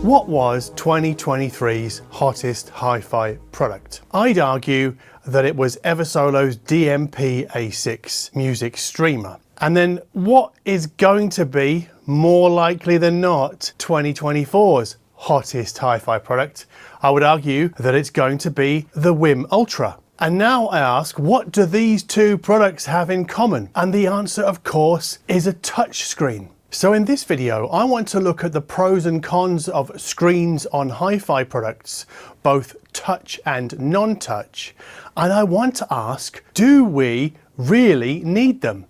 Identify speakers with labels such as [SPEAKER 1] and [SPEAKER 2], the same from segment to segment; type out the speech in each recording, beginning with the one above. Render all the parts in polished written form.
[SPEAKER 1] What was 2023's hottest hi-fi product? I'd argue that it was Eversolo's DMP-A6 music streamer. And then what is going to be, more likely than not, 2024's hottest hi-fi product? I would argue that it's going to be the WiiM Ultra. And now I ask, what do these two products have in common? And the answer, of course, is a touch screen. So in this video, I want to look at the pros and cons of screens on hi-fi products, both touch and non-touch. And I want to ask, do we really need them?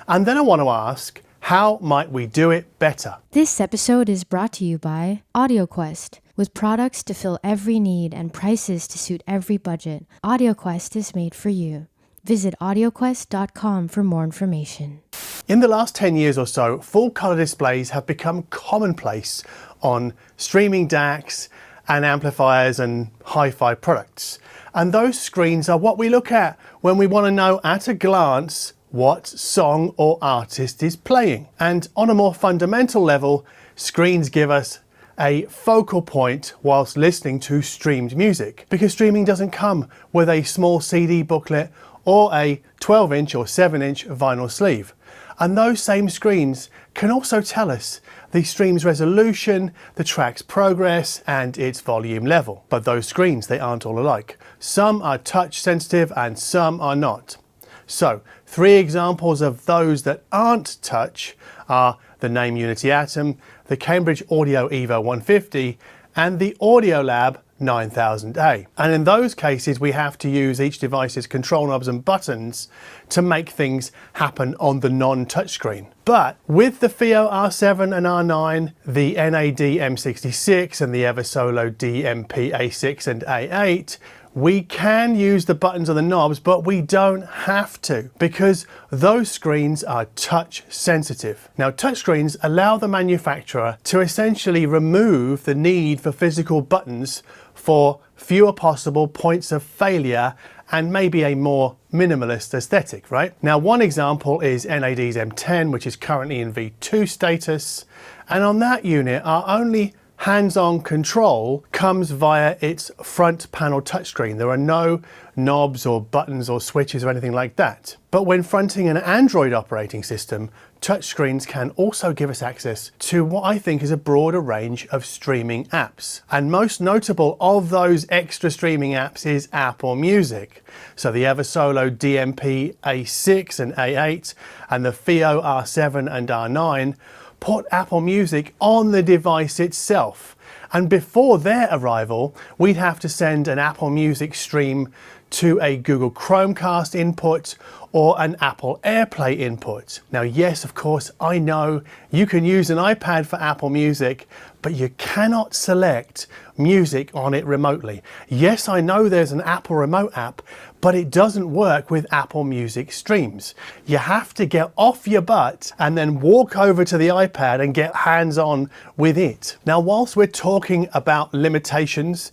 [SPEAKER 1] And then I want to ask, how might we do it better?
[SPEAKER 2] This episode is brought to you by AudioQuest. With products to fill every need and prices to suit every budget, AudioQuest is made for you. Visit AudioQuest.com for more information.
[SPEAKER 1] In the last 10 years or so, full color displays have become commonplace on streaming DACs and amplifiers and hi-fi products. And those screens are what we look at when we want to know at a glance what song or artist is playing. And on a more fundamental level, screens give us a focal point whilst listening to streamed music, because streaming doesn't come with a small CD booklet or a 12-inch or 7-inch vinyl sleeve. And those same screens can also tell us the stream's resolution, the track's progress, and its volume level. But those screens, they aren't all alike. Some are touch sensitive and some are not. So, 3 examples of those that aren't touch are the NAIM Uniti Atom, the Cambridge Audio Evo 150, and the Audiolab 9000A. And in those cases, we have to use each device's control knobs and buttons to make things happen on the non-touch screen. But with the FiiO R7 and R9, the NAIM M66 and the Eversolo DMP-A6 and A8, we can use the buttons and the knobs, but we don't have to, because those screens are touch sensitive. Now, touch screens allow the manufacturer to essentially remove the need for physical buttons for fewer possible points of failure and maybe a more minimalist aesthetic, right? Now, one example is NAD's M10, which is currently in V2 status. And on that unit, our only hands-on control comes via its front panel touchscreen. There are no knobs or buttons or switches or anything like that. But when fronting an Android operating system, touchscreens can also give us access to what I think is a broader range of streaming apps. And most notable of those extra streaming apps is Apple Music. So the Eversolo DMP-A6 and A8 and the FiiO R7 and R9 put Apple Music on the device itself. And before their arrival, we'd have to send an Apple Music stream to a Google Chromecast input or an Apple AirPlay input. Now, yes, of course, I know you can use an iPad for Apple Music, but you cannot select music on it remotely. Yes, I know there's an Apple Remote app, but it doesn't work with Apple Music streams. You have to get off your butt and then walk over to the iPad and get hands-on with it. Now, whilst we're talking about limitations,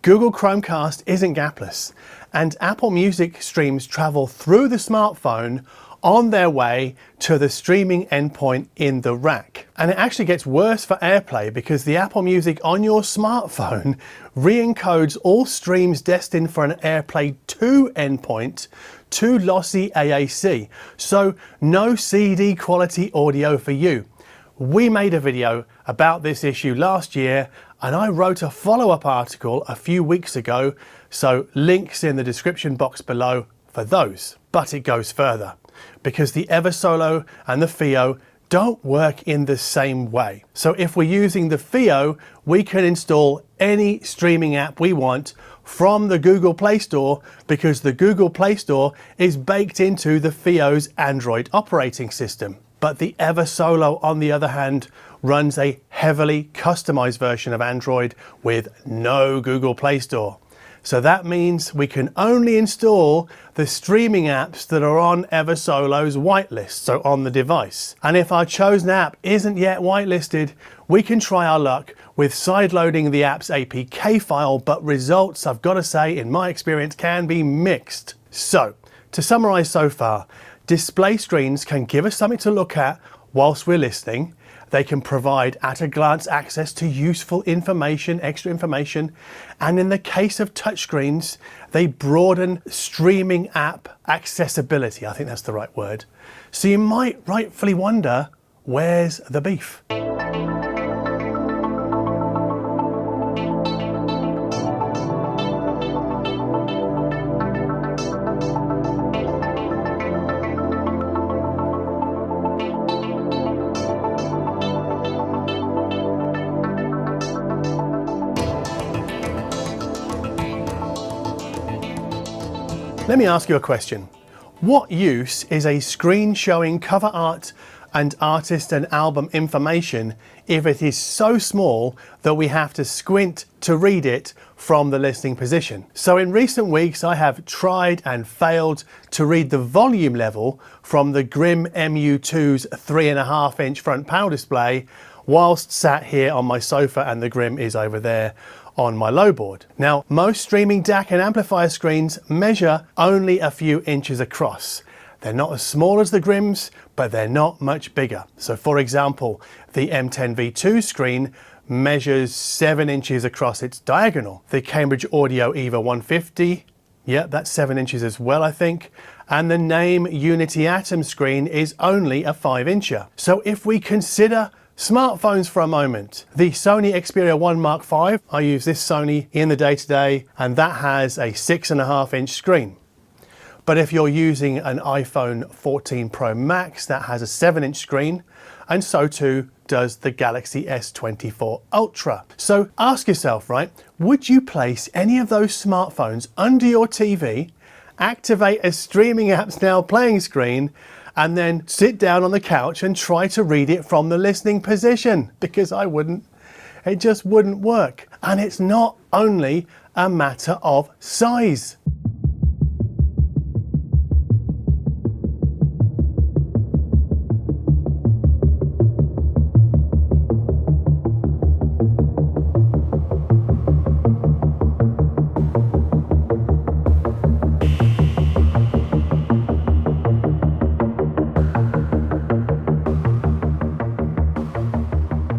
[SPEAKER 1] Google Chromecast isn't gapless, and Apple Music streams travel through the smartphone on their way to the streaming endpoint in the rack. And it actually gets worse for AirPlay, because the Apple Music on your smartphone re-encodes all streams destined for an AirPlay 2 endpoint to lossy AAC. So no CD quality audio for you. We made a video about this issue last year, and I wrote a follow-up article a few weeks ago, so links in the description box below for those. But it goes further, because the Eversolo and the FiiO don't work in the same way. So if we're using the FiiO, we can install any streaming app we want from the Google Play Store, because the Google Play Store is baked into the FiiO's Android operating system. But the Eversolo, on the other hand, runs a heavily customized version of Android with no Google Play Store. So that means we can only install the streaming apps that are on Eversolo's whitelist, so on the device. And if our chosen app isn't yet whitelisted, we can try our luck with sideloading the app's APK file, but results, I've got to say, in my experience, can be mixed. So, to summarize so far, display screens can give us something to look at whilst we're listening. They can provide at-a-glance access to useful information, extra information, and in the case of touchscreens, they broaden streaming app accessibility. I think that's the right word. So you might rightfully wonder, where's the beef? Let me ask you a question. What use is a screen showing cover art and artist and album information if it is so small that we have to squint to read it from the listening position? So in recent weeks, I have tried and failed to read the volume level from the WiiM MU2's 3.5-inch front panel display whilst sat here on my sofa, and the WiiM is over there on my low board. Now, most streaming DAC and amplifier screens measure only a few inches across. They're not as small as the WiiM's, but they're not much bigger. So for example, the M10V2 screen measures 7 inches across its diagonal. The Cambridge Audio EVA 150, yeah, that's 7 inches as well, I think. And the NAIM Uniti Atom screen is only a 5-incher. So if we consider smartphones for a moment, the Sony Xperia 1 Mark V, I use this Sony in the day-to-day, and that has a 6.5-inch screen. But if you're using an iPhone 14 Pro Max, that has a 7-inch screen, and so too does the Galaxy S24 Ultra. So ask yourself, right, would you place any of those smartphones under your TV, activate a streaming apps now playing screen, and then sit down on the couch and try to read it from the listening position? Because I wouldn't. It just wouldn't work. And it's not only a matter of size.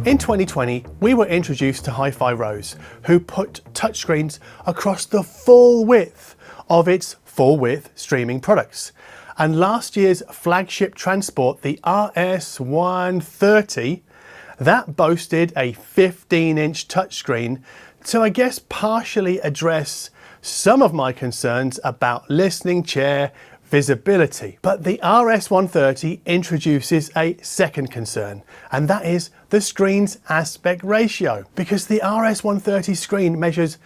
[SPEAKER 1] In 2020, we were introduced to Hi-Fi Rose, who put touchscreens across the full width of its full-width streaming products. And last year's flagship transport, the RS130, that boasted a 15-inch touchscreen to, I guess, partially address some of my concerns about listening chair visibility. But the RS130 introduces a second concern, and that is the screen's aspect ratio. Because the RS130 screen measures,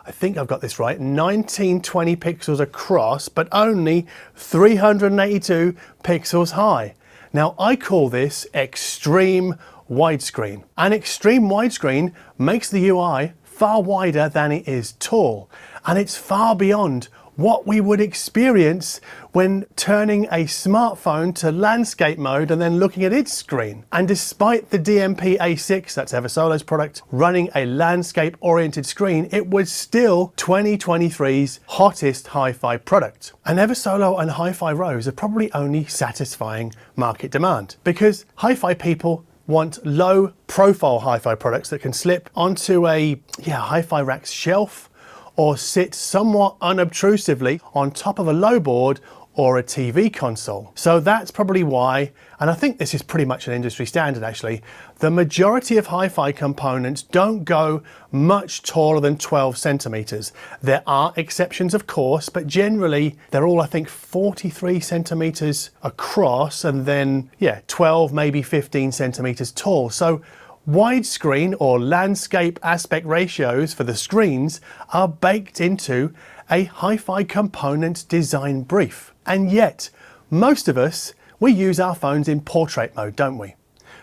[SPEAKER 1] I think I've got this right, 1920 pixels across, but only 382 pixels high. Now, I call this extreme widescreen. An extreme widescreen makes the UI far wider than it is tall, and it's far beyond what we would experience when turning a smartphone to landscape mode and then looking at its screen. And despite the DMP-A6, that's Eversolo's product, running a landscape-oriented screen, it was still 2023's hottest hi-fi product. And Eversolo and Hi-Fi Rose are probably only satisfying market demand, because hi-fi people want low-profile hi-fi products that can slip onto a hi-fi rack's shelf or sit somewhat unobtrusively on top of a low board or a TV console. So that's probably why, and I think this is pretty much an industry standard actually, the majority of hi-fi components don't go much taller than 12 centimeters. There are exceptions, of course, but generally they're all, I think, 43 centimeters across and then 12, maybe 15 centimeters tall. So widescreen or landscape aspect ratios for the screens are baked into a hi-fi component design brief. And yet, most of us, we use our phones in portrait mode, don't we?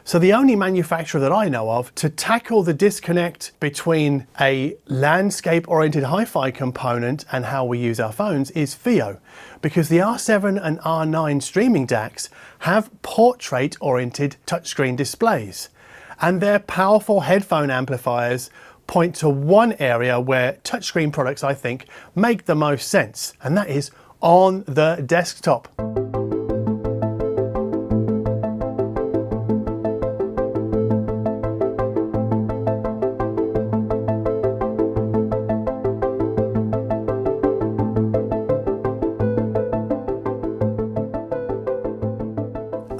[SPEAKER 1] So the only manufacturer that I know of to tackle the disconnect between a landscape-oriented hi-fi component and how we use our phones is FiiO, because the R7 and R9 streaming DACs have portrait-oriented touchscreen displays, and their powerful headphone amplifiers point to one area where touchscreen products, I think, make the most sense, and that is on the desktop.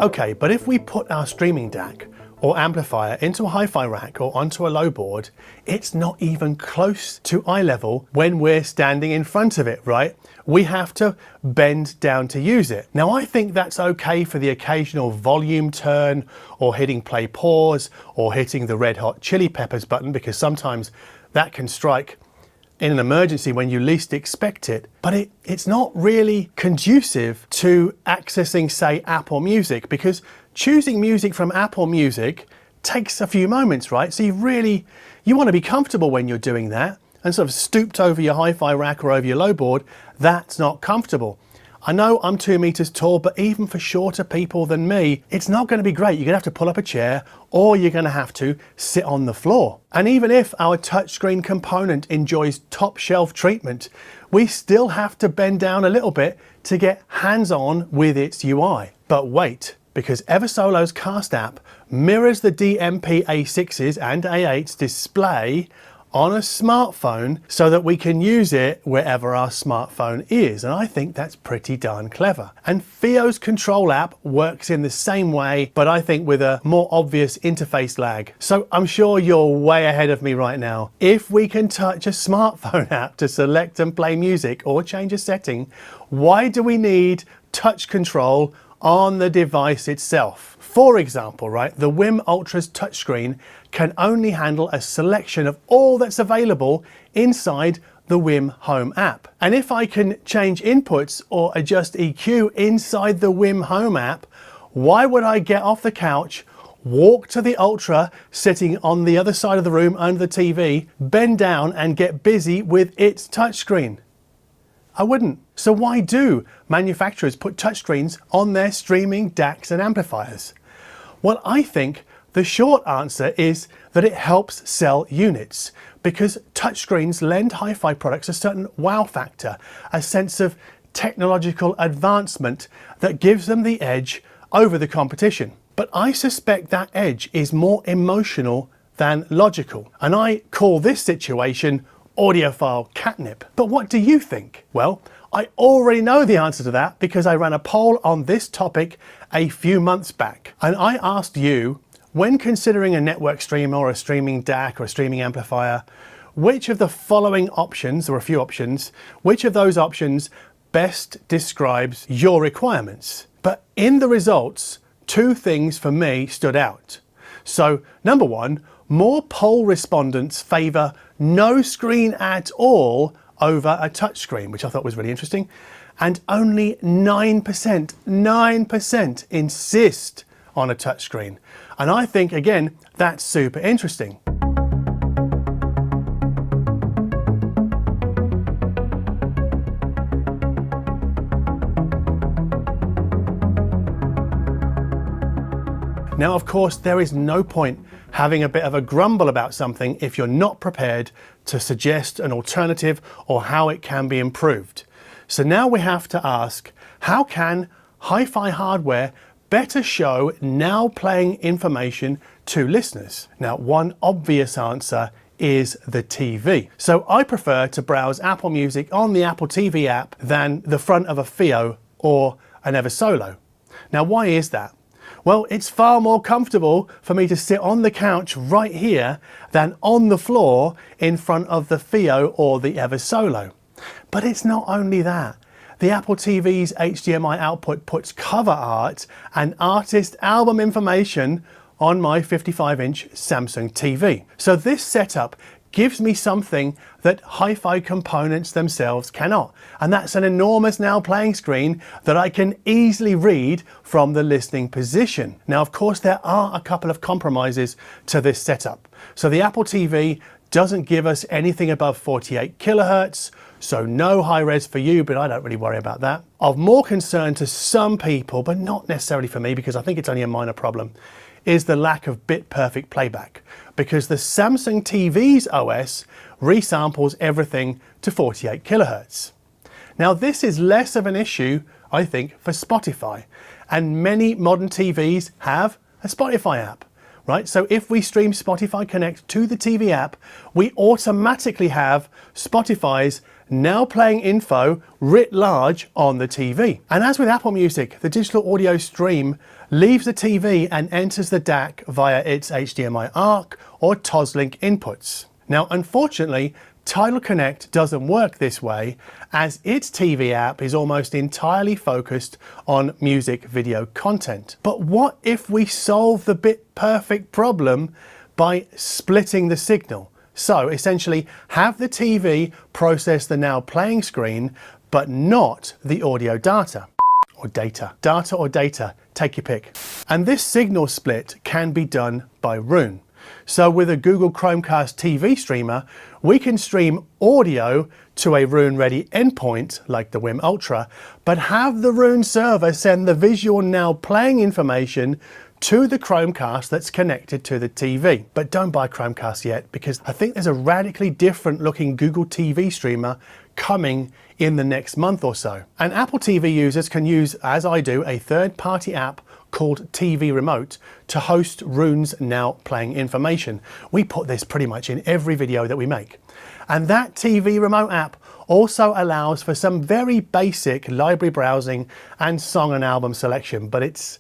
[SPEAKER 1] Okay, but if we put our streaming DAC or amplifier into a hi-fi rack or onto a low board, it's not even close to eye level when we're standing in front of it, right? We have to bend down to use it. Now, I think that's okay for the occasional volume turn or hitting play pause or hitting the red hot chili peppers button, because sometimes that can strike in an emergency when you least expect it, but it's not really conducive to accessing, say, Apple Music, because choosing music from Apple Music takes a few moments, right? So you want to be comfortable when you're doing that, and sort of stooped over your hi-fi rack or over your low board, that's not comfortable. I know I'm 2 meters tall, but even for shorter people than me, it's not going to be great. You're going to have to pull up a chair, or you're going to have to sit on the floor. And even if our touchscreen component enjoys top shelf treatment, we still have to bend down a little bit to get hands-on with its UI. But wait, because Eversolo's Cast app mirrors the DMP-A6's and A8's display on a smartphone so that we can use it wherever our smartphone is. And I think that's pretty darn clever. And FiiO's control app works in the same way, but I think with a more obvious interface lag. So I'm sure you're way ahead of me right now. If we can touch a smartphone app to select and play music or change a setting, why do we need touch control on the device itself? For example, right, the WiiM Ultra's touchscreen can only handle a selection of all that's available inside the WiiM Home app. And if I can change inputs or adjust EQ inside the WiiM Home app, why would I get off the couch, walk to the Ultra sitting on the other side of the room under the TV, bend down and get busy with its touchscreen? I wouldn't. So why do manufacturers put touchscreens on their streaming DACs and amplifiers? Well, I think the short answer is that it helps sell units, because touchscreens lend hi-fi products a certain wow factor, a sense of technological advancement that gives them the edge over the competition. But I suspect that edge is more emotional than logical, and I call this situation audiophile catnip. But what do you think? Well, I already know the answer to that because I ran a poll on this topic a few months back, and I asked you, when considering a network streamer or a streaming DAC or a streaming amplifier, which of the following options, or a few options, which of those options best describes your requirements? But in the results, two things for me stood out. So number one, more poll respondents favour no screen at all over a touchscreen, which I thought was really interesting. And only 9% insist on a touchscreen. And I think, again, that's super interesting. Now, of course, there is no point having a bit of a grumble about something if you're not prepared to suggest an alternative or how it can be improved. So now we have to ask, how can hi-fi hardware better show now playing information to listeners? Now, one obvious answer is the TV. So I prefer to browse Apple Music on the Apple TV app than the front of a FiiO or an Eversolo. Now, why is that? Well, it's far more comfortable for me to sit on the couch right here than on the floor in front of the FiiO or the Eversolo. But it's not only that. The Apple TV's HDMI output puts cover art and artist album information on my 55-inch Samsung TV. So this setup gives me something that hi-fi components themselves cannot. And that's an enormous now playing screen that I can easily read from the listening position. Now, of course, there are a couple of compromises to this setup. So the Apple TV doesn't give us anything above 48 kilohertz, so no high res for you, but I don't really worry about that. Of more concern to some people, but not necessarily for me because I think it's only a minor problem, is the lack of bit perfect playback, because the Samsung TV's OS resamples everything to 48 kilohertz. Now this is less of an issue, I think, for Spotify, and many modern TVs have a Spotify app. Right? So if we stream Spotify Connect to the TV app, we automatically have Spotify's now playing info writ large on the TV. And as with Apple Music, the digital audio stream leaves the TV and enters the DAC via its HDMI ARC or Toslink inputs. Now, unfortunately, Tidal Connect doesn't work this way, as its TV app is almost entirely focused on music video content. But what if we solve the bit perfect problem by splitting the signal? So essentially have the TV process the now playing screen, but not the audio data. Or data. Data or data, take your pick. And this signal split can be done by Roon. So with a Google Chromecast TV streamer, we can stream audio to a Roon ready endpoint like the WiiM Ultra, but have the Roon server send the visual now playing information to the Chromecast that's connected to the TV. But don't buy Chromecast yet, because I think there's a radically different looking Google TV streamer coming in the next month or so. And Apple TV users can use, as I do, a third-party app called TV Remote to host Roon's now playing information. We put this pretty much in every video that we make. And that TV Remote app also allows for some very basic library browsing and song and album selection, but it's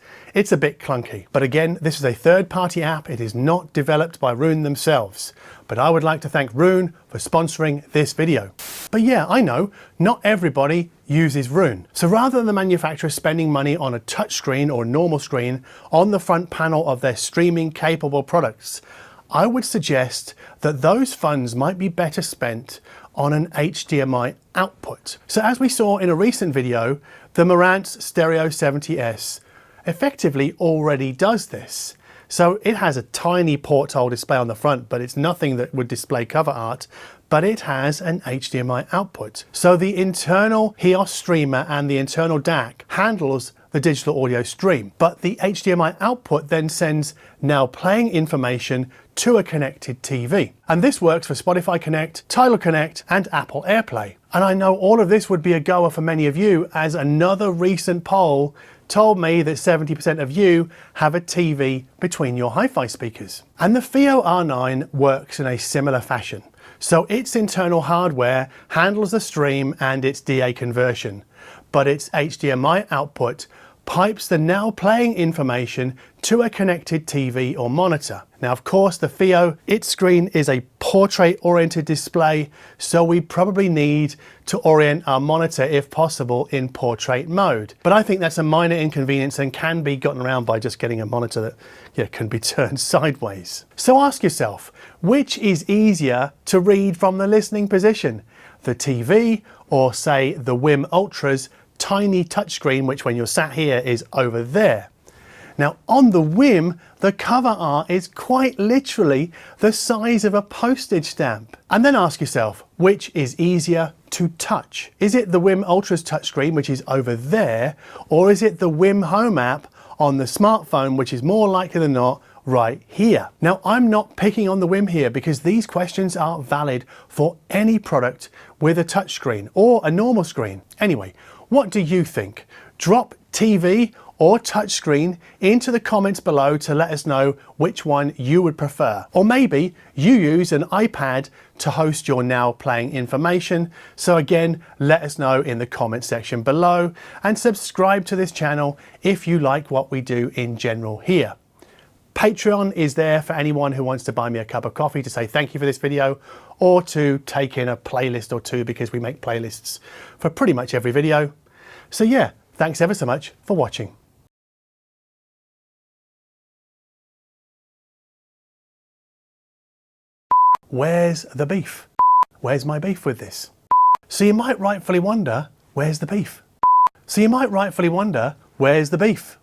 [SPEAKER 1] a bit clunky. But again, this is a third-party app. It is not developed by Roon themselves. But I would like to thank Roon for sponsoring this video. But yeah, I know, not everybody uses Roon. So rather than the manufacturer spending money on a touchscreen or normal screen on the front panel of their streaming capable products, I would suggest that those funds might be better spent on an HDMI output. So as we saw in a recent video, the Marantz Stereo 70S effectively already does this. So it has a tiny porthole display on the front, but it's nothing that would display cover art, but it has an HDMI output. So the internal HiOS streamer and the internal DAC handles the digital audio stream, but the HDMI output then sends now playing information to a connected TV. And this works for Spotify Connect, Tidal Connect, and Apple AirPlay. And I know all of this would be a goer for many of you, as another recent poll told me that 70% of you have a TV between your hi-fi speakers. And the FiiO R9 works in a similar fashion. So its internal hardware handles the stream and its DA conversion, but its HDMI output pipes the now playing information to a connected TV or monitor. Now, of course, the FiiO, its screen is a portrait-oriented display, so we probably need to orient our monitor, if possible, in portrait mode. But I think that's a minor inconvenience and can be gotten around by just getting a monitor that can be turned sideways. So ask yourself, which is easier to read from the listening position? The TV, or say the WiiM Ultra's tiny touchscreen, which when you're sat here is over there. Now on the WiiM, the cover art is quite literally the size of a postage stamp. And then ask yourself, which is easier to touch? Is it the WiiM Ultra's touchscreen, which is over there, or is it the WiiM Home app on the smartphone, which is more likely than not right here? Now, I'm not picking on the WiiM here, because these questions are valid for any product with a touchscreen or a normal screen. Anyway, what do you think? Drop TV or touchscreen into the comments below to let us know which one you would prefer. Or maybe you use an iPad to host your now playing information. So again, let us know in the comment section below, and subscribe to this channel if you like what we do in general here. Patreon is there for anyone who wants to buy me a cup of coffee to say thank you for this video, or to take in a playlist or two, because we make playlists for pretty much every video. So yeah, thanks ever so much for watching. where's the beef? Where's my beef with this? So you might rightfully wonder, where's the beef? So you might rightfully wonder, where's the beef?